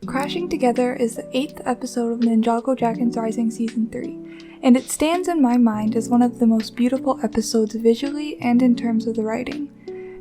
Crashing Together is the 8th episode of Ninjago Dragons Rising Season 3, and it stands in my mind as one of the most beautiful episodes visually and in terms of the writing.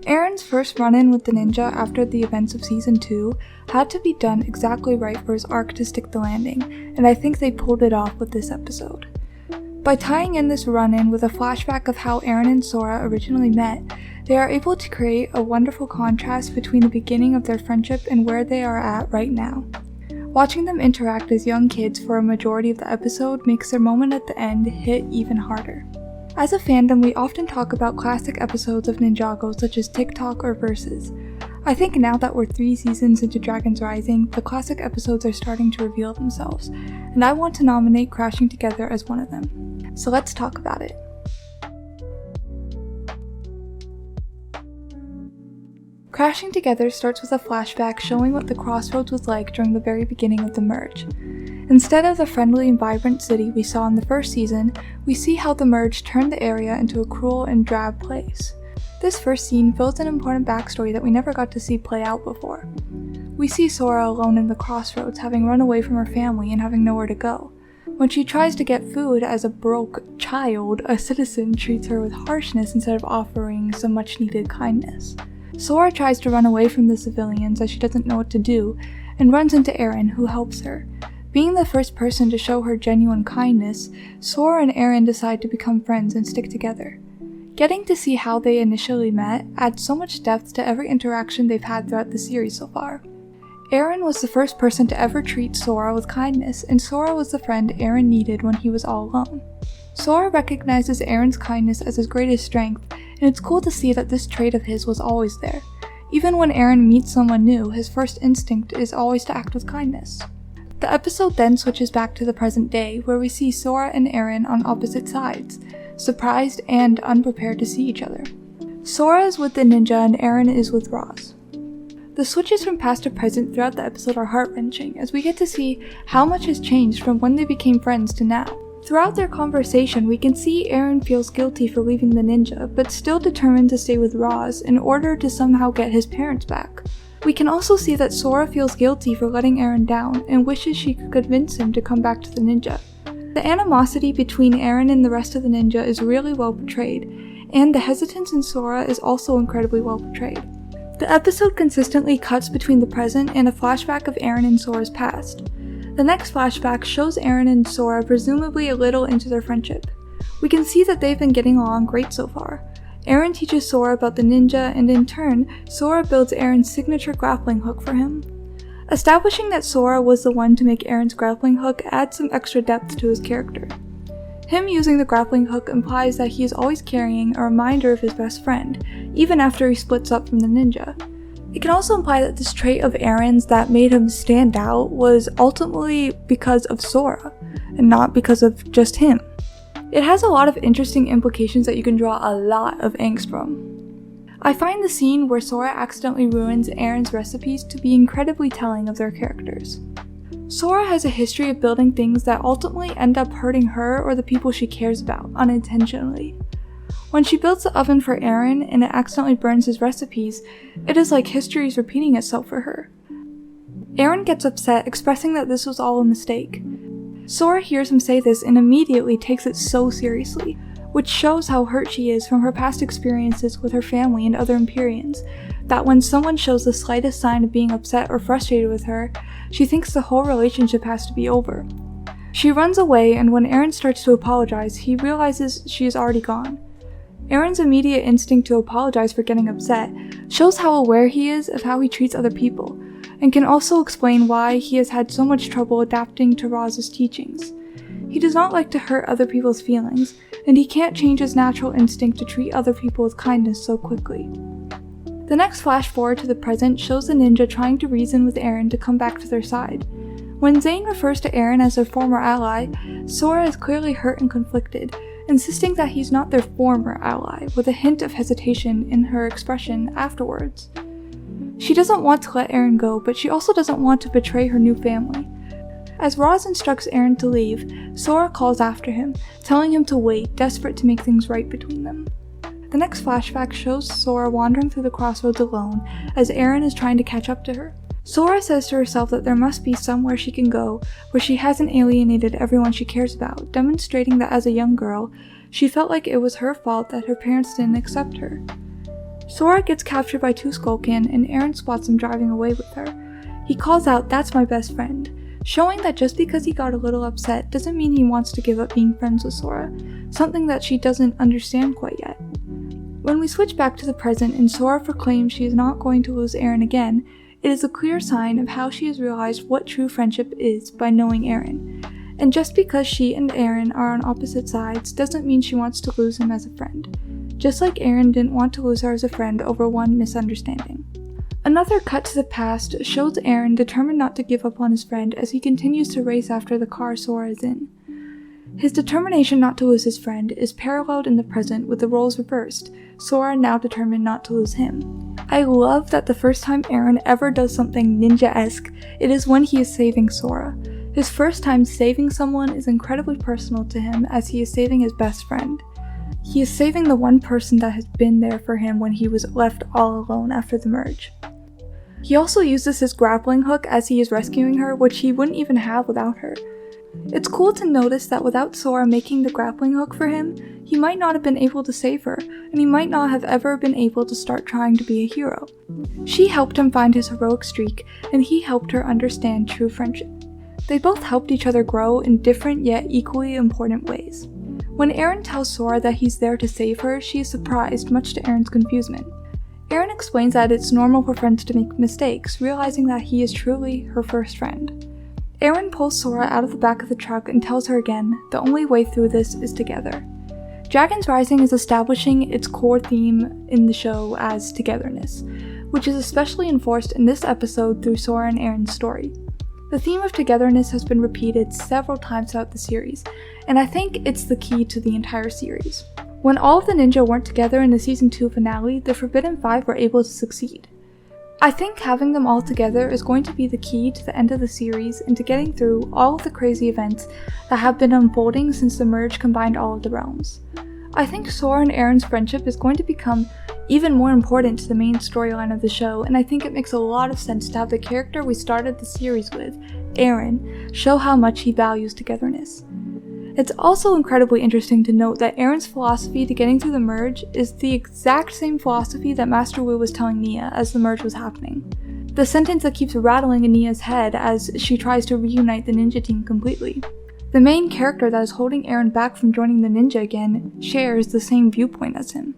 Arin's first run-in with the ninja after the events of Season 2 had to be done exactly right for his arc to stick the landing, and I think they pulled it off with this episode. By tying in this run-in with a flashback of how Arin and Sora originally met, they are able to create a wonderful contrast between the beginning of their friendship and where they are at right now. Watching them interact as young kids for a majority of the episode makes their moment at the end hit even harder. As a fandom, we often talk about classic episodes of Ninjago such as TikTok or Versus. I think now that we're 3 seasons into Dragons Rising, the classic episodes are starting to reveal themselves, and I want to nominate Crashing Together as one of them. So let's talk about it. Crashing Together starts with a flashback showing what the crossroads was like during the very beginning of the merge. Instead of the friendly and vibrant city we saw in the first season, we see how the merge turned the area into a cruel and drab place. This first scene fills an important backstory that we never got to see play out before. We see Sora alone in the crossroads, having run away from her family and having nowhere to go. When she tries to get food as a broke child, a citizen treats her with harshness instead of offering some much needed kindness. Sora tries to run away from the civilians as she doesn't know what to do, and runs into Arin, who helps her. Being the first person to show her genuine kindness, Sora and Arin decide to become friends and stick together. Getting to see how they initially met adds so much depth to every interaction they've had throughout the series so far. Arin was the first person to ever treat Sora with kindness, and Sora was the friend Arin needed when he was all alone. Sora recognizes Arin's kindness as his greatest strength, and it's cool to see that this trait of his was always there. Even when Arin meets someone new, his first instinct is always to act with kindness. The episode then switches back to the present day, where we see Sora and Arin on opposite sides, surprised and unprepared to see each other. Sora is with the ninja and Arin is with Roz. The switches from past to present throughout the episode are heart-wrenching, as we get to see how much has changed from when they became friends to now. Throughout their conversation, we can see Arin feels guilty for leaving the ninja, but still determined to stay with Roz in order to somehow get his parents back. We can also see that Sora feels guilty for letting Arin down and wishes she could convince him to come back to the ninja. The animosity between Arin and the rest of the ninja is really well portrayed, and the hesitance in Sora is also incredibly well portrayed. The episode consistently cuts between the present and a flashback of Arin and Sora's past. The next flashback shows Arin and Sora presumably a little into their friendship. We can see that they've been getting along great so far. Arin teaches Sora about the ninja, and in turn, Sora builds Arin's signature grappling hook for him. Establishing that Sora was the one to make Arin's grappling hook adds some extra depth to his character. Him using the grappling hook implies that he is always carrying a reminder of his best friend, even after he splits up from the ninja. It can also imply that this trait of Arin's that made him stand out was ultimately because of Sora, and not because of just him. It has a lot of interesting implications that you can draw a lot of angst from. I find the scene where Sora accidentally ruins Arin's recipes to be incredibly telling of their characters. Sora has a history of building things that ultimately end up hurting her or the people she cares about, unintentionally. When she builds the oven for Arin and it accidentally burns his recipes, it is like history is repeating itself for her. Arin gets upset, expressing that this was all a mistake. Sora hears him say this and immediately takes it so seriously, which shows how hurt she is from her past experiences with her family and other Empyreans, that when someone shows the slightest sign of being upset or frustrated with her, she thinks the whole relationship has to be over. She runs away, and when Arin starts to apologize, he realizes she is already gone. Arin's immediate instinct to apologize for getting upset shows how aware he is of how he treats other people, and can also explain why he has had so much trouble adapting to Roz's teachings. He does not like to hurt other people's feelings, and he can't change his natural instinct to treat other people with kindness so quickly. The next flash forward to the present shows the ninja trying to reason with Arin to come back to their side. When Zane refers to Arin as their former ally, Sora is clearly hurt and conflicted, insisting that he's not their former ally, with a hint of hesitation in her expression afterwards. She doesn't want to let Arin go, but she also doesn't want to betray her new family. As Roz instructs Arin to leave, Sora calls after him, telling him to wait, desperate to make things right between them. The next flashback shows Sora wandering through the crossroads alone, as Arin is trying to catch up to her. Sora says to herself that there must be somewhere she can go where she hasn't alienated everyone she cares about, demonstrating that as a young girl, she felt like it was her fault that her parents didn't accept her. Sora gets captured by two Skullcan and Arin spots him driving away with her. He calls out, "That's my best friend," showing that just because he got a little upset doesn't mean he wants to give up being friends with Sora, something that she doesn't understand quite yet. When we switch back to the present and Sora proclaims she is not going to lose Arin again, it is a clear sign of how she has realized what true friendship is by knowing Arin. And just because she and Arin are on opposite sides doesn't mean she wants to lose him as a friend. Just like Arin didn't want to lose her as a friend over one misunderstanding. Another cut to the past shows Arin determined not to give up on his friend as he continues to race after the car Sora is in. His determination not to lose his friend is paralleled in the present with the roles reversed, Sora now determined not to lose him. I love that the first time Arin ever does something ninja-esque, it is when he is saving Sora. His first time saving someone is incredibly personal to him as he is saving his best friend. He is saving the one person that has been there for him when he was left all alone after the merge. He also uses his grappling hook as he is rescuing her, which he wouldn't even have without her. It's cool to notice that without Sora making the grappling hook for him, he might not have been able to save her, and he might not have ever been able to start trying to be a hero. She helped him find his heroic streak, and he helped her understand true friendship. They both helped each other grow in different yet equally important ways. When Arin tells Sora that he's there to save her, she is surprised, much to Arin's confusion. Arin explains that it's normal for friends to make mistakes, realizing that he is truly her first friend. Arin pulls Sora out of the back of the truck and tells her again, the only way through this is together. Dragons Rising is establishing its core theme in the show as togetherness, which is especially enforced in this episode through Sora and Arin's story. The theme of togetherness has been repeated several times throughout the series, and I think it's the key to the entire series. When all of the ninja weren't together in the Season 2 finale, the Forbidden Five were able to succeed. I think having them all together is going to be the key to the end of the series and to getting through all of the crazy events that have been unfolding since the merge combined all of the realms. I think Sora and Arin's friendship is going to become even more important to the main storyline of the show, and I think it makes a lot of sense to have the character we started the series with, Arin, show how much he values togetherness. It's also incredibly interesting to note that Arin's philosophy to getting through the merge is the exact same philosophy that Master Wu was telling Nia as the merge was happening. The sentence that keeps rattling in Nia's head as she tries to reunite the ninja team completely. The main character that is holding Arin back from joining the ninja again shares the same viewpoint as him.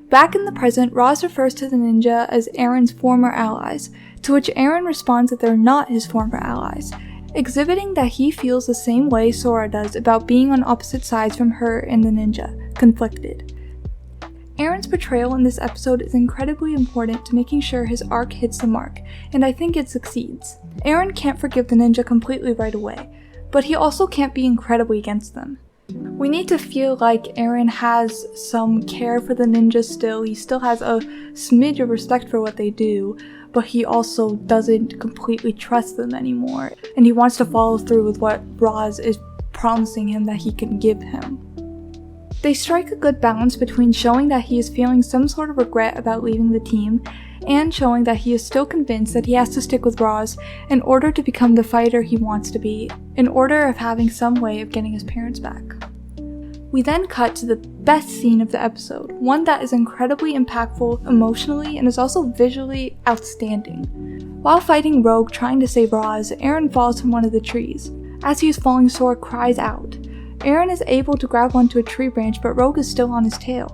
Back in the present, Roz refers to the ninja as Arin's former allies, to which Arin responds that they're not his former allies, exhibiting that he feels the same way Sora does about being on opposite sides from her and the ninja, conflicted. Arin's portrayal in this episode is incredibly important to making sure his arc hits the mark, and I think it succeeds. Arin can't forgive the ninja completely right away, but he also can't be incredibly against them. We need to feel like Arin has some care for the ninja still, he still has a smidge of respect for what they do, but he also doesn't completely trust them anymore, and he wants to follow through with what Roz is promising him that he can give him. They strike a good balance between showing that he is feeling some sort of regret about leaving the team, and showing that he is still convinced that he has to stick with Roz in order to become the fighter he wants to be, in order of having some way of getting his parents back. We then cut to the best scene of the episode, one that is incredibly impactful emotionally and is also visually outstanding. While fighting Rogue trying to save Roz, Arin falls from one of the trees. As he is falling, Sora cries out. Arin is able to grab onto a tree branch, but Rogue is still on his tail.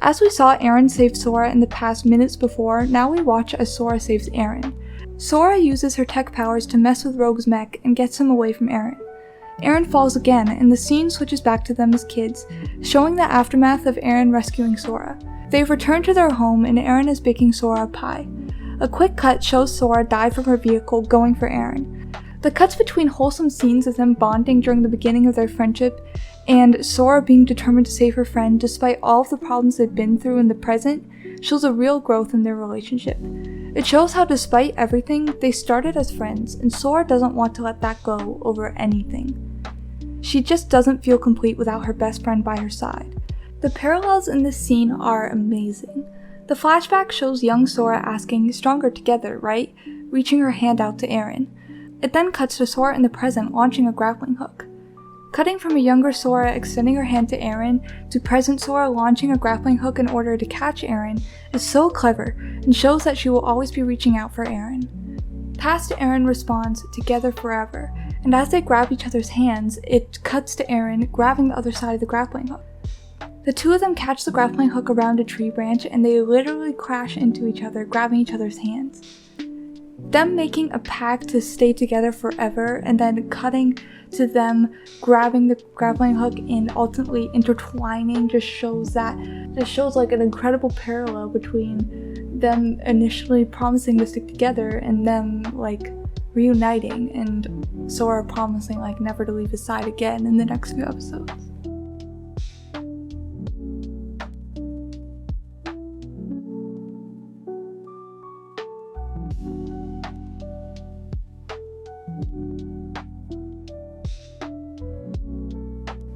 As we saw Arin save Sora in the past minutes before, now we watch as Sora saves Arin. Sora uses her tech powers to mess with Rogue's mech and gets him away from Arin. Arin falls again, and the scene switches back to them as kids, showing the aftermath of Arin rescuing Sora. They've returned to their home, and Arin is baking Sora a pie. A quick cut shows Sora dive from her vehicle, going for Arin. The cuts between wholesome scenes of them bonding during the beginning of their friendship, and Sora being determined to save her friend despite all of the problems they've been through in the present, shows a real growth in their relationship. It shows how despite everything, they started as friends, and Sora doesn't want to let that go over anything. She just doesn't feel complete without her best friend by her side. The parallels in this scene are amazing. The flashback shows young Sora asking, "Stronger together, right?" reaching her hand out to Arin. It then cuts to Sora in the present launching a grappling hook. Cutting from a younger Sora extending her hand to Arin to present Sora launching a grappling hook in order to catch Arin is so clever and shows that she will always be reaching out for Arin. Past Arin responds, "Together forever," and as they grab each other's hands, it cuts to Arin grabbing the other side of the grappling hook. The two of them catch the grappling hook around a tree branch and they literally crash into each other, grabbing each other's hands. Them making a pact to stay together forever and then cutting to them grabbing the grappling hook and ultimately intertwining just shows like an incredible parallel between them initially promising to stick together and them like reuniting and Sora promising like never to leave his side again in the next few episodes.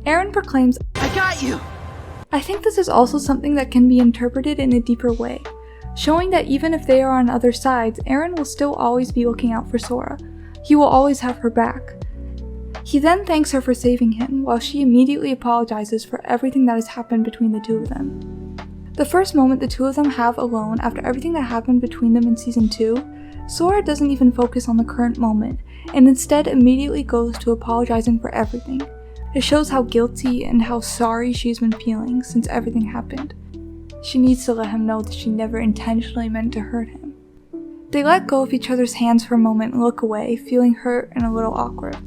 Arin proclaims, "I got you!" I think this is also something that can be interpreted in a deeper way, showing that even if they are on other sides, Arin will still always be looking out for Sora. He will always have her back. He then thanks her for saving him, while she immediately apologizes for everything that has happened between the two of them. The first moment the two of them have alone after everything that happened between them in Season 2, Sora doesn't even focus on the current moment, and instead immediately goes to apologizing for everything. It shows how guilty and how sorry she's been feeling since everything happened. She needs to let him know that she never intentionally meant to hurt him. They let go of each other's hands for a moment and look away, feeling hurt and a little awkward.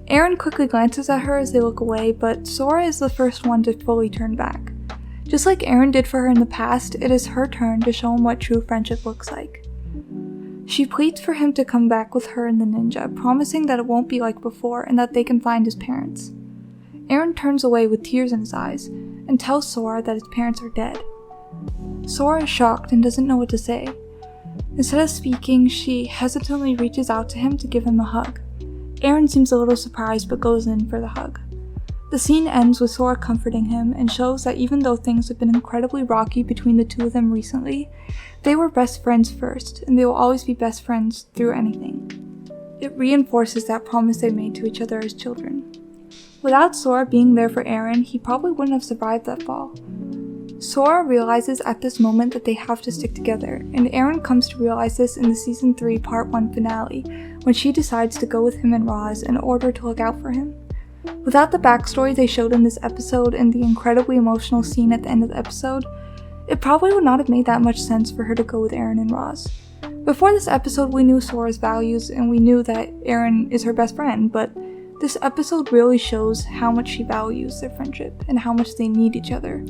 Arin quickly glances at her as they look away, but Sora is the first one to fully turn back. Just like Arin did for her in the past, it is her turn to show him what true friendship looks like. She pleads for him to come back with her and the ninja, promising that it won't be like before and that they can find his parents. Arin turns away with tears in his eyes and tells Sora that his parents are dead. Sora is shocked and doesn't know what to say. Instead of speaking, she hesitantly reaches out to him to give him a hug. Arin seems a little surprised but goes in for the hug. The scene ends with Sora comforting him and shows that even though things have been incredibly rocky between the two of them recently, they were best friends first, and they will always be best friends through anything. It reinforces that promise they made to each other as children. Without Sora being there for Arin, he probably wouldn't have survived that fall. Sora realizes at this moment that they have to stick together, and Arin comes to realize this in the Season 3 Part 1 finale, when she decides to go with him and Roz in order to look out for him. Without the backstory they showed in this episode and the incredibly emotional scene at the end of the episode, it probably would not have made that much sense for her to go with Arin and Roz. Before this episode we knew Sora's values and we knew that Arin is her best friend, but this episode really shows how much she values their friendship and how much they need each other.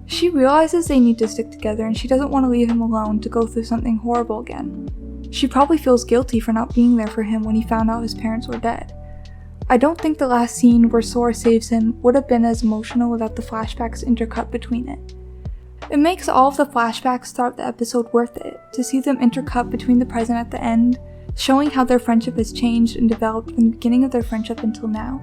She realizes they need to stick together and she doesn't want to leave him alone to go through something horrible again. She probably feels guilty for not being there for him when he found out his parents were dead. I don't think the last scene where Sora saves him would have been as emotional without the flashbacks intercut between it. It makes all of the flashbacks throughout the episode worth it, to see them intercut between the present at the end, showing how their friendship has changed and developed from the beginning of their friendship until now.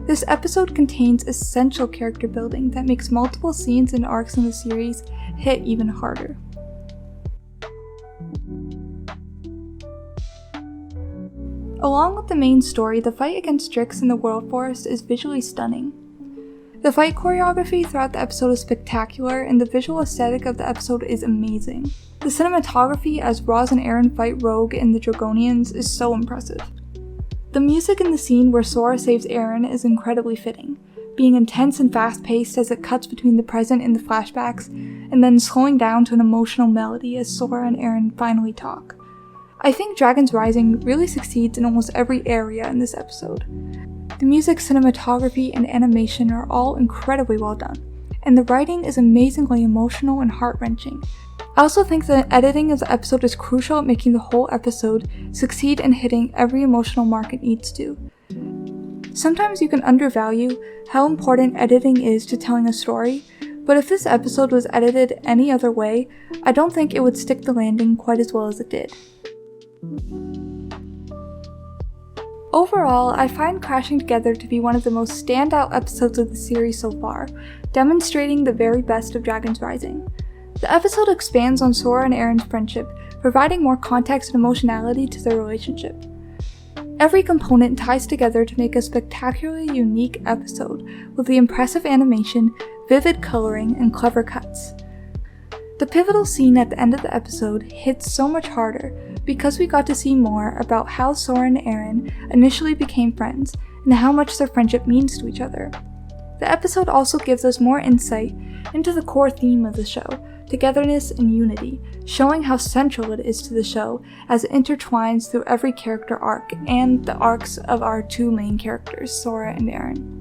This episode contains essential character building that makes multiple scenes and arcs in the series hit even harder. Along with the main story, the fight against Strix in the World Forest is visually stunning. The fight choreography throughout the episode is spectacular, and the visual aesthetic of the episode is amazing. The cinematography as Roz and Arin fight Rogue and the Dragonians is so impressive. The music in the scene where Sora saves Arin is incredibly fitting, being intense and fast-paced as it cuts between the present and the flashbacks, and then slowing down to an emotional melody as Sora and Arin finally talk. I think Dragon's Rising really succeeds in almost every area in this episode. The music, cinematography, and animation are all incredibly well done, and the writing is amazingly emotional and heart-wrenching. I also think the editing of the episode is crucial at making the whole episode succeed in hitting every emotional mark it needs to. Sometimes you can undervalue how important editing is to telling a story, but if this episode was edited any other way, I don't think it would stick the landing quite as well as it did. Overall, I find Crashing Together to be one of the most standout episodes of the series so far, demonstrating the very best of Dragon's Rising. The episode expands on Sora and Arin's friendship, providing more context and emotionality to their relationship. Every component ties together to make a spectacularly unique episode with the impressive animation, vivid coloring, and clever cuts. The pivotal scene at the end of the episode hits so much harder because we got to see more about how Sora and Arin initially became friends and how much their friendship means to each other. The episode also gives us more insight into the core theme of the show, togetherness and unity, showing how central it is to the show as it intertwines through every character arc and the arcs of our two main characters, Sora and Arin.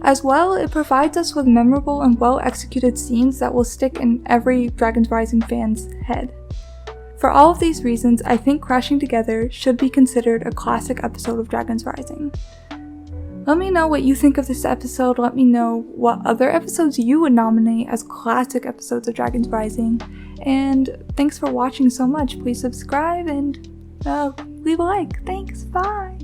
As well, it provides us with memorable and well-executed scenes that will stick in every Dragon's Rising fan's head. For all of these reasons, I think Crashing Together should be considered a classic episode of Dragon's Rising. Let me know what you think of this episode. Let me know what other episodes you would nominate as classic episodes of Dragon's Rising. And thanks for watching so much. Please subscribe and leave a like. Thanks. Bye.